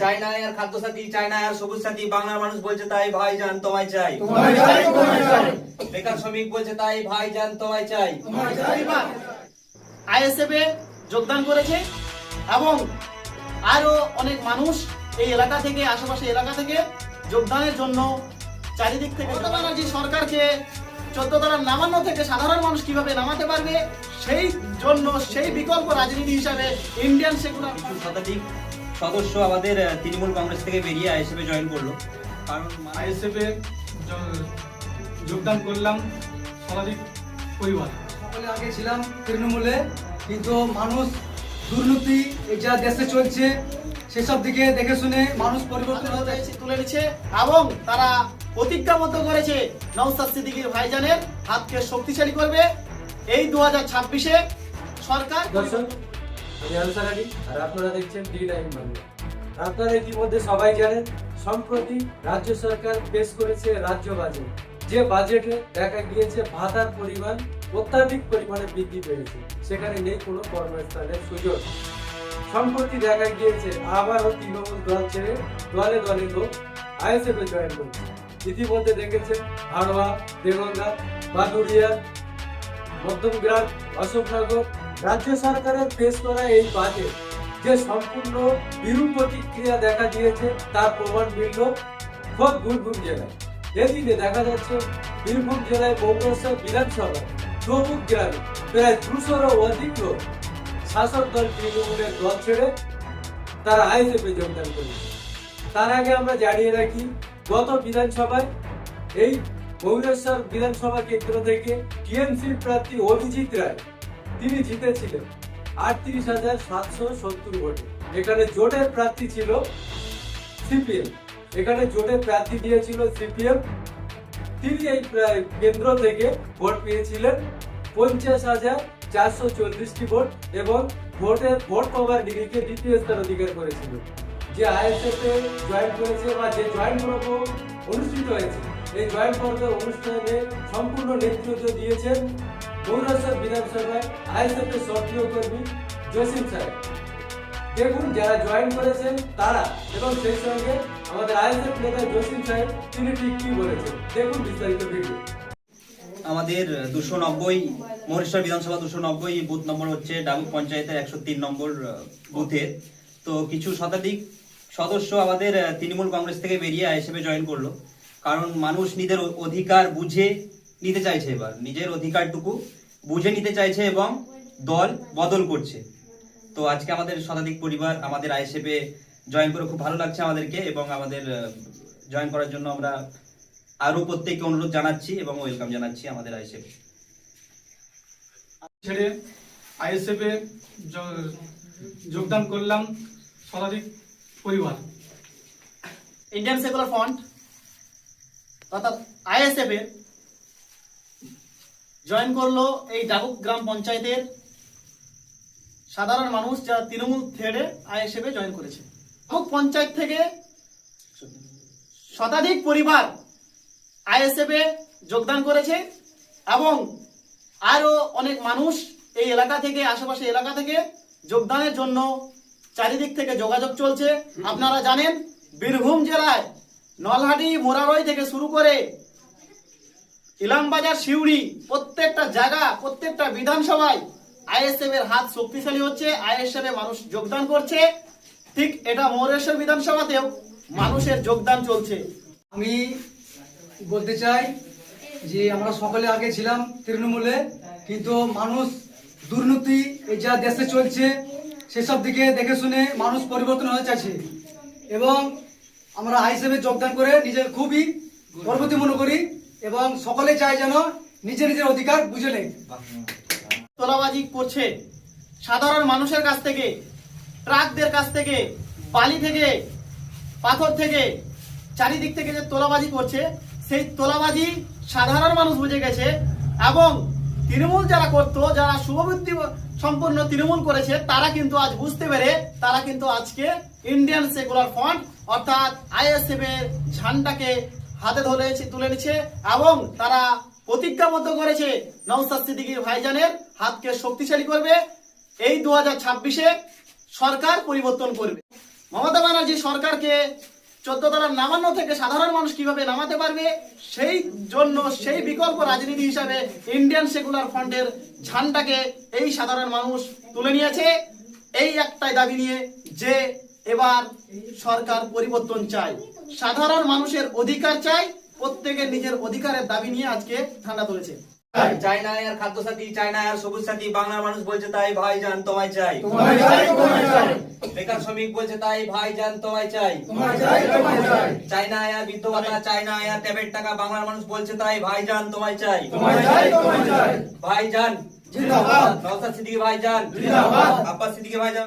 চাই না আর খাদ্য সাথী, চাই না আর সবুজ সাথী। বাংলার মানুষ বলছে তাই ভাইজান তোমায় চাই। বেকার শ্রমিক বলছে তাই ভাইজান তোমায় চাই। আইএসএফ এ যোগদান করেছে এবং আরো অনেক মানুষ এই এলাকা থেকে, আশেপাশে এলাকা থেকে যোগদানের জন্য চারিদিক থেকে ব্যানার্জি সরকারকে 14 ধারা নামানো থেকে সাধারণ মানুষ কিভাবে নামাতে পারবে সেই জন্য, সেই বিকল্প রাজনীতি হিসাবে ইন্ডিয়ান সেকুলার কিছু শতাধিক সদস্য আমাদের তৃণমূল কংগ্রেস থেকে বেরিয়ে আইএসএফে জয়েন করলো। কারণ আইএসএফ এ যোগদান করলাম শতাধিক পরিবার। সকলে আগে ছিলাম তৃণমূলে, কিন্তু মানুষ দুর্নীতি যা দেশে চলছে সেসব দিকে দেখে শুনে মানুষ পরিবর্তন হতে তুলে নিচ্ছে এবং তারা প্রতিজ্ঞাবদ্ধ করেছে নওশাদ সিদ্দিকীর ভাইজানের হাতকে শক্তিশালী করবে। এই 2026-এ সরকার দর্শক, আমি আনসার আলী আর আপনারা দেখছেন D9 বাংলা। আপনারা ইতিমধ্যে সবাই জানেন, সম্প্রতি রাজ্য সরকার পেশ করেছে রাজ্য বাজেট। যে বাজেটে দেখা গিয়েছে ভাতার পরিমাণ অত্যাধিক পরিমাণে বৃদ্ধি পেয়েছে, সেখানে নেই কোনো কর্মস্থানের সুযোগ। সম্প্রতি দেখা গিয়েছে আবারও তৃণমূল দল ছেড়ে দলে দলে লোক আইএসএফ এ জয়েন করেছে। ইতিমধ্যে দেখেছেন হাড়োয়া, দেগঙ্গা, বাদুড়িয়া, মধ্যমগ্রাম, অশোকনগর। রাজ্য সরকারের পেশ করা এই বাজেট যে সম্পূর্ণ বিরূপ প্রতিক্রিয়া দেখা দিয়েছে তার প্রমাণ মিলল খোদ বীরভূম জেলায়। এদিকে দেখা যাচ্ছে বীরভূম জেলায় মৌরসা বিধানসভা চৌমুখ গ্রামে প্রায় 200-রও অধিক লোক শাসক দল তৃণমূলের দল ছেড়ে তারা আইএসএফ এ যোগদান করেছে। তার আগে আমরা জানিয়ে রাখি, গত বিধানসভায় এই মৌরেশ্বর বিধানসভা কেন্দ্র থেকে টিএমসির প্রার্থী অভিজিৎ রায় তিনি জিতেছিলেন 38,770 ভোটে। এখানে জোটের প্রার্থী ছিল সিপিএম, এখানে জোটের প্রার্থী দিয়েছিল সিপিএম। তিনি এই কেন্দ্র থেকে ভোট পেয়েছিলেন 50,440টি ভোট এবং ভোট পাওয়ার নিরিখে দ্বিতীয় স্থান অধিকার করেছিল। যে আইএসএফ এ জয়েন করেছে বা যে জয়েন পর্ব অনুষ্ঠিত হয়েছে, এই জয়েন পর্বের অনুষ্ঠানে সম্পূর্ণ নেতৃত্ব দিয়েছেন মৌরসর বিধানসভায় আইএসএফ এর সক্রিয় কর্মী জসিম সাহেব। দেখুন যারা জয়েন করেছেন তারা এবং সেই সঙ্গে আমাদের আইএসএফ নেতা জসিম সাহেব তিনি ঠিক কি বলেছেন, দেখুন বিস্তারিত ভিডিও। আমাদের 290 মহেশ্বর বিধানসভা 290 বুথ নম্বর হচ্ছে ডাবুক পঞ্চায়েতের 103 নম্বর বুথে। তো কিছু শতাধিক সদস্য আমাদের তৃণমূল কংগ্রেস থেকে বেরিয়ে আইএসএফে জয়েন করলো। কারণ মানুষ নিজের অধিকার বুঝে নিতে চাইছে, এবার নিজের অধিকারটুকু বুঝে নিতে চাইছে এবং দল বদল করছে। তো আজকে আমাদের শতাধিক পরিবার আমাদের আইএসএফে জয়েন করে খুব ভালো লাগছে আমাদেরকে, এবং আমাদের জয়েন করার জন্য আমরা আরো প্রত্যেককে অনুরোধ জানাচ্ছি এবং ওয়েলকাম জানাচ্ছি আমাদের আইএসএফ ছেড়ে আইএসএফ এ যোগদান করলাম শতাধিক পরিবার। ইন্ডিয়ান সেকুলার ফ্রন্ট অর্থাৎ আইএসএফ এ জয়েন করলো এই ডাবুক গ্রাম পঞ্চায়েতের সাধারণ মানুষ, যারা তৃণমূল ছেড়ে আইএসএফ এ জয়েন করেছে। ডাবুক পঞ্চায়েত থেকে শতাধিক পরিবার আইএসএফ এ যোগদান করেছে এবং আরো অনেক মানুষ এই এলাকা থেকে, আশেপাশে এলাকা থেকে যোগদানের জন্য চারিদিক থেকে যোগাযোগ চলছে। আপনারা জানেন বীরভূম জেলায় নলহাটি, মোরারই থেকে শুরু করে ইলামবাজার, শিউড়ি, প্রত্যেকটা জায়গা, প্রত্যেকটা বিধানসভায় আইএসএফ এর হাত শক্তিশালী হচ্ছে, আইএসএফ এ মানুষ যোগদান করছে। ঠিক এটা মৌরেশ্বর বিধানসভাতেও মানুষের যোগদান চলছে। আমি বলতে চাই যে আমরা সকলে আগে ছিলাম তৃণমূলে, কিন্তু মানুষ দুর্নীতি যা দেশে চলছে সেসব দিকে দেখে শুনে মানুষ পরিবর্তন হতে চাইছে এবং আমরা আইএসএফে যোগদান করে নিজের খুবই গর্ববোধ মনে করি এবং সকলে চাই যেন নিজের নিজের অধিকার বুঝে নেয়। তোলাবাজি করছে সাধারণ মানুষের কাছ থেকে, ট্রাকদের কাছ থেকে, বালি থেকে, পাথর থেকে, চারিদিক থেকে যে তোলাবাজি করছে, সেই তোলাবাজি সাধারণ মানুষ বুঝে গেছে এবং তৃণমূল যারা করতো, যারা শুভবুদ্ধি সম্পন্ন তৃণমূল করেছে, তারা কিন্তু আজ বুঝতে পেরে তারা কিন্তু আজকে ইন্ডিয়ান সেকুলার ফ্রন্ট অর্থাৎ আইএসএফ এর ঝান্ডাকে হাতে তুলে নিচ্ছে এবং তারা প্রতিজ্ঞাবদ্ধ করেছে নওশাদ সিদ্দিকীর ভাইজানের হাতকে শক্তিশালী করবে। এই 2026-এ সরকার পরিবর্তন করবে। মমতা ব্যানার্জি সরকারকে 14 তলার নামানো থেকে সাধারণ মানুষ কিভাবে নামাতে পারবে, সেই জন্য সেই বিকল্প রাজনীতি হিসাবে ইন্ডিয়ান সেকুলার ফ্রন্টের ঝান্ডাকে এই সাধারণ মানুষ তুলে নিয়েছে এই একটাই দাবি নিয়ে যে এবার সরকার পরিবর্তন চাই, সাধারণ মানুষের অধিকার চাই, প্রত্যেকের নিজের অধিকারের দাবি নিয়ে আজকে ঝান্ডা তুলেছে। চাই না আর খাদ্য সাথী, চাই না আর সবুজ সাথী, বাংলার মানুষ বলছে তাই ভাইজান তোমায় চাই। বেকার শ্রমিক বলছে তাই ভাইজান তোমায় চাই। চাই না আর বৃদ্ধ ভাতা, চাই না আর ট্যাবের টাকা, বাংলার মানুষ বলছে তাই ভাইজান তোমায় চাই। ভাইজান জিন্দাবাদ, নওশাদ সিদ্দিকী ভাইজান জিন্দাবাদ, আব্বাস সিদ্দিকী ভাইজান।